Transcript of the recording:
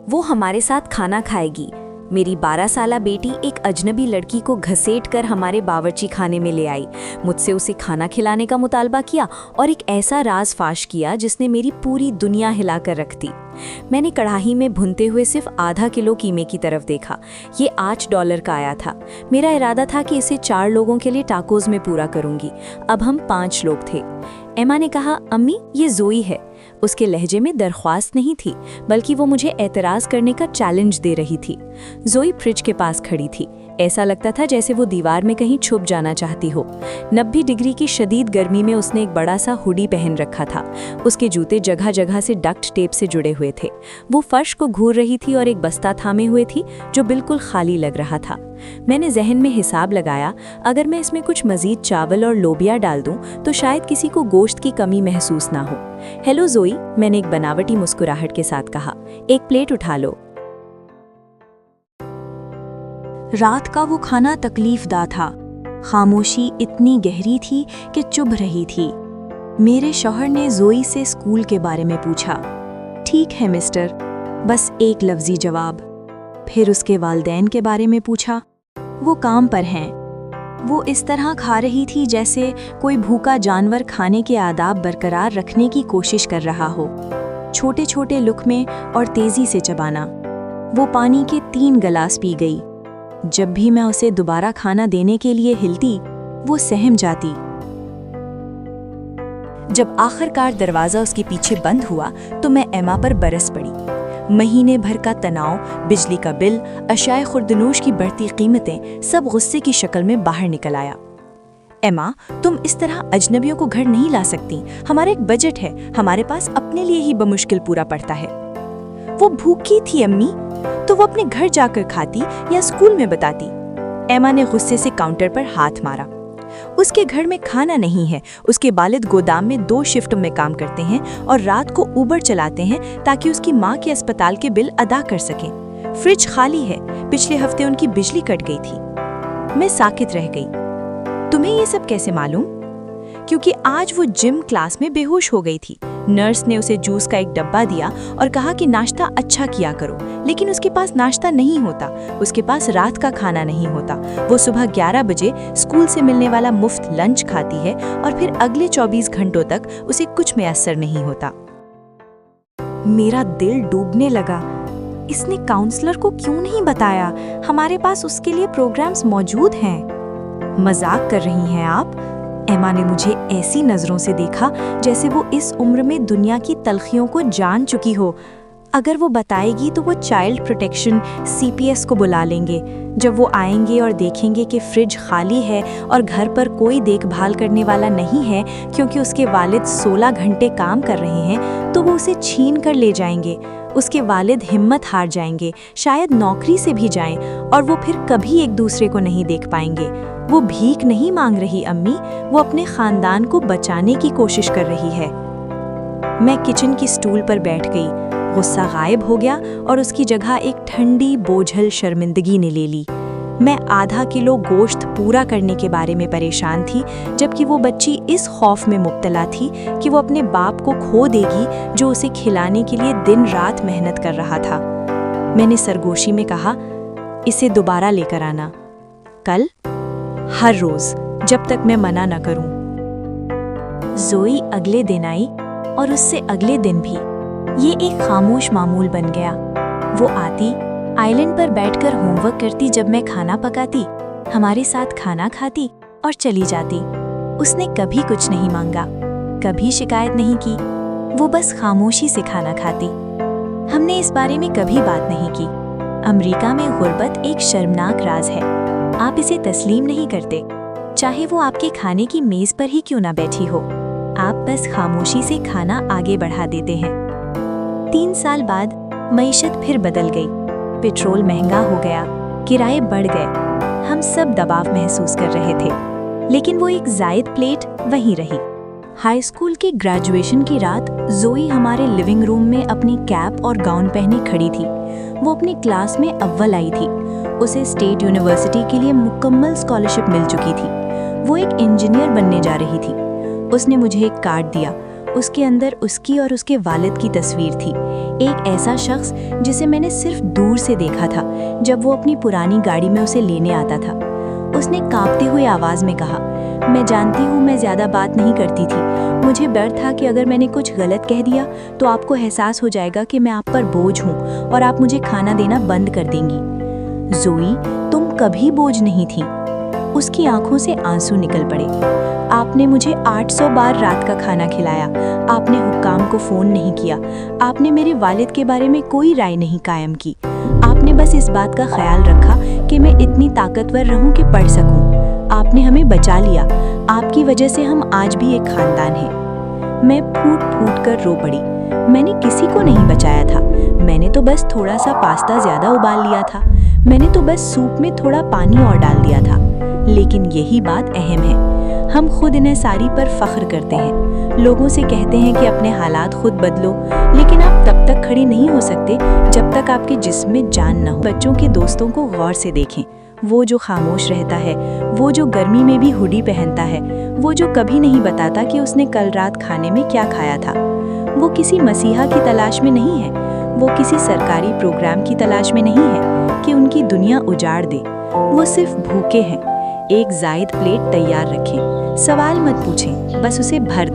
वो हमारे साथ खाना खाएगी। मेरी 12 साला बेटी एक अजनबी लड़की को घसीट कर हमारे बावर्ची खाने में ले आई, मुझसे उसे खाना खिलाने का मुतालबा किया और एक ऐसा राज फाश किया जिसने मेरी पूरी दुनिया हिलाकर रख दी। मैंने कढ़ाई में भुनते हुए सिर्फ आधा किलो कीमे की तरफ देखा। ये $8 का आया था। मेरा इरादा था कि इसे 4 लोगों के लिए टाकोज में पूरा करूंगी। अब हम 5 लोग थे। एमा ने कहा, अम्मी ये ज़ोई है। उसके लहजे में दरख्वास्त नहीं थी, बल्कि वो मुझे एतराज़ करने का चैलेंज दे रही थी। ज़ोई फ्रिज के पास खड़ी थी। ऐसा लगता था जैसे वो दीवार में कहीं छुप जाना चाहती हो। 90 डिग्री की शदीद गर्मी में उसने एक बड़ा सा हुडी पहन रखा था। उसके जूते जगह जगह से डक्ट टेप से जुड़े हुए थे। वो फर्श को घूर रही थी और एक बस्ता थामे हुए थी जो बिल्कुल खाली लग रहा था। मैंने जहन में हिसाब लगाया, अगर मैं इसमें कुछ मजीद चावल और लोबिया डाल दूं तो शायद किसी को गोश्त की कमी महसूस ना हो। हेलो ज़ोई, मैंने एक बनावटी मुस्कुराहट के साथ कहा, एक प्लेट उठा लो। रात का वो खाना तकलीफदा था। खामोशी इतनी गहरी थी कि चुभ रही थी। मेरे शौहर ने ज़ोई से स्कूल के बारे में पूछा। ठीक है मिस्टर, बस एक लफ्ज़ी जवाब। फिर उसके वालिदैन के बारे में पूछा। वो काम पर हैं। वो इस तरह खा रही थी जैसे कोई भूखा जानवर खाने के आदाब बरकरार रखने की कोशिश कर रहा हो। छोटे छोटे लुक़मे और तेज़ी से चबाना। वो पानी के 3 गिलास पी गई। जब भी मैं उसे दोबारा खाना देने के लिए हिलती, वो सहम जाती। जब आखिरकार दरवाज़ा उसके पीछे बंद हुआ तो मैं एमा पर बरस पड़ी। महीने भर का तनाव, बिजली का बिल, अशाए खुर्दनोश की बढ़ती कीमतें, सब गुस्से की शक्ल में बाहर निकल आया। एमा, तुम इस तरह अजनबियों को घर नहीं ला सकती। हमारा एक बजट है, हमारे पास अपने लिए ही बमुश्किल पूरा पड़ता है। वो भूखी थी अम्मी, तो वो अपने घर जाकर खाती या स्कूल में बताती। एमा ने गुस्से से काउंटर पर हाथ मारा। उसके घर में खाना नहीं है। उसके वालिद गोदाम में 2 शिफ्टों में काम करते हैं और रात को उबर चलाते हैं ताकि उसकी माँ के अस्पताल के बिल अदा कर सकें। फ्रिज खाली है। पिछले हफ्ते उनकी बिजली कट गई थी। मैं साकित रह गई। तुम्हें ये सब कैसे मालूम? क्योंकि आज वो जिम क्लास में बेहोश हो गई थी। नर्स ने उसे जूस का एक डब्बा दिया और कहा कि नाश्ता अच्छा किया करो, लेकिन उसके पास नाश्ता नहीं होता। उसके पास रात का खाना नहीं होता। वो सुबह 11 बजे स्कूल से मिलने वाला मुफ्त लंच खाती है और फिर अगले 24 घंटों तक उसे कुछ मैसर नहीं होता। मेरा दिल डूबने लगा। इसने काउंसलर को क्यों नहीं बताया? हमारे पास उसके लिए प्रोग्राम्स मौजूद हैं। मजाक कर रही हैं आप? एमा ने मुझे ऐसी नज़रों से देखा जैसे वो इस उम्र में दुनिया की तलखियों को जान चुकी हो। अगर वो बताएगी तो वो चाइल्ड प्रोटेक्शन CPS को बुला लेंगे। जब वो आएंगे और देखेंगे कि फ्रिज खाली है और घर पर कोई देखभाल करने वाला नहीं है क्योंकि उसके वालिद 16 घंटे काम कर रहे हैं, तो वो उसे छीन कर ले जाएंगे। उसके वालिद हिम्मत हार जाएंगे, शायद नौकरी से भी जाएं, और वो फिर कभी एक दूसरे को नहीं देख पाएंगे। वो भीख नहीं मांग रही अम्मी, वो अपने खानदान को बचाने की कोशिश कर रही है। मैं किचन की स्टूल पर बैठ गई। गुस्सा गायब हो गया और उसकी जगह एक ठंडी बोझल शर्मिंदगी ने ले ली। मैं आधा किलो गोश्त पूरा करने के बारे में परेशान थी, जबकि वो बच्ची इस खौफ में मुब्तला थी कि वो अपने बाप को खो देगी जो उसे खिलाने के लिए दिन रात मेहनत कर रहा था। मैंने सरगोशी में कहा, इसे दोबारा लेकर आना, कल, हर रोज, जब तक मैं मना न करूं। ज़ोई अगले दिन आई और उससे अगले दिन भी। ये एक खामोश मामूल बन गया। वो आती, आइलैंड पर बैठकर होमवर्क करती जब मैं खाना पकाती, हमारे साथ खाना खाती और चली जाती। उसने कभी कुछ नहीं मांगा, कभी शिकायत नहीं की। वो बस खामोशी से खाना खाती। हमने इस बारे में कभी बात नहीं की। अमेरिका में गुर्बत एक शर्मनाक राज है। आप इसे तस्लीम नहीं करते, चाहे वो आपके खाने की मेज पर ही क्यों ना बैठी हो। आप बस खामोशी से खाना आगे बढ़ा देते हैं। 3 साल बाद मईशत फिर बदल गई। पेट्रोल महंगा हो गया, किराए बढ़ गए। हम सब दबाव महसूस कर रहे थे, लेकिन वो एक जायद प्लेट वहीं रही। हाई स्कूल की ग्रेजुएशन की रात ज़ोई हमारे लिविंग रूम में अपनी कैप और गाउन पहने खड़ी थी। वो अपनी क्लास में अव्वल आई थी। उसे स्टेट यूनिवर्सिटी के लिए मुकम्मल स्कॉलरशिप मिल चुकी थी। वो एक इंजीनियर बनने जा रही थी। उसने मुझे एक कार्ड दिया اس کے اندر اس کی اور اس کے والد کی تصویر تھی، ایک ایسا شخص جسے میں نے صرف دور سے دیکھا تھا جب وہ اپنی پرانی گاڑی میں اسے لینے آتا تھا۔ اس نے کانپتے ہوئے آواز میں کہا، میں جانتی ہوں میں زیادہ بات نہیں کرتی تھی، مجھے ڈر تھا کہ اگر میں نے کچھ غلط کہہ دیا تو آپ کو احساس ہو جائے گا کہ میں آپ پر بوجھ ہوں اور آپ مجھے کھانا دینا بند کر دیں گی۔ زوئی، تم کبھی بوجھ نہیں تھی۔ اس کی آنکھوں سے آنسو نکل پڑے۔ آپ نے مجھے 800 بار رات کا کھانا کھلایا، آپ نے حکام کو فون نہیں کیا، آپ نے میرے والد کے بارے میں کوئی رائے نہیں قائم کی، آپ نے بس اس بات کا خیال رکھا کہ میں اتنی طاقتور رہوں کہ پڑھ سکوں۔ آپ نے ہمیں بچا لیا، آپ کی وجہ سے ہم آج بھی ایک خاندان ہیں۔ میں پھوٹ پھوٹ کر رو پڑی۔ میں نے کسی کو نہیں بچایا تھا، میں نے تو بس تھوڑا سا پاستا زیادہ ابال لیا تھا، میں نے تو بس سوپ میں تھوڑا پانی اور ڈال دیا تھا۔ لیکن یہی بات اہم ہے، ہم خود انحصاری پر فخر کرتے ہیں، لوگوں سے کہتے ہیں کہ اپنے حالات خود بدلو، لیکن آپ تب تک کھڑے نہیں ہو سکتے جب تک آپ کے جسم میں جان نہ ہو۔ بچوں کے دوستوں کو غور سے دیکھیں، وہ جو خاموش رہتا ہے، وہ جو گرمی میں بھی ہوڈی پہنتا ہے، وہ جو کبھی نہیں بتاتا کہ اس نے کل رات کھانے میں کیا کھایا تھا۔ وہ کسی مسیحا کی تلاش میں نہیں ہے، وہ کسی سرکاری پروگرام کی تلاش میں نہیں ہے کہ ان کی دنیا اجاڑ دے، وہ صرف بھوکے ہیں۔ ایک زائد پلیٹ تیار رکھیں، سوال مت پوچھیں، بس اسے بھر دیں۔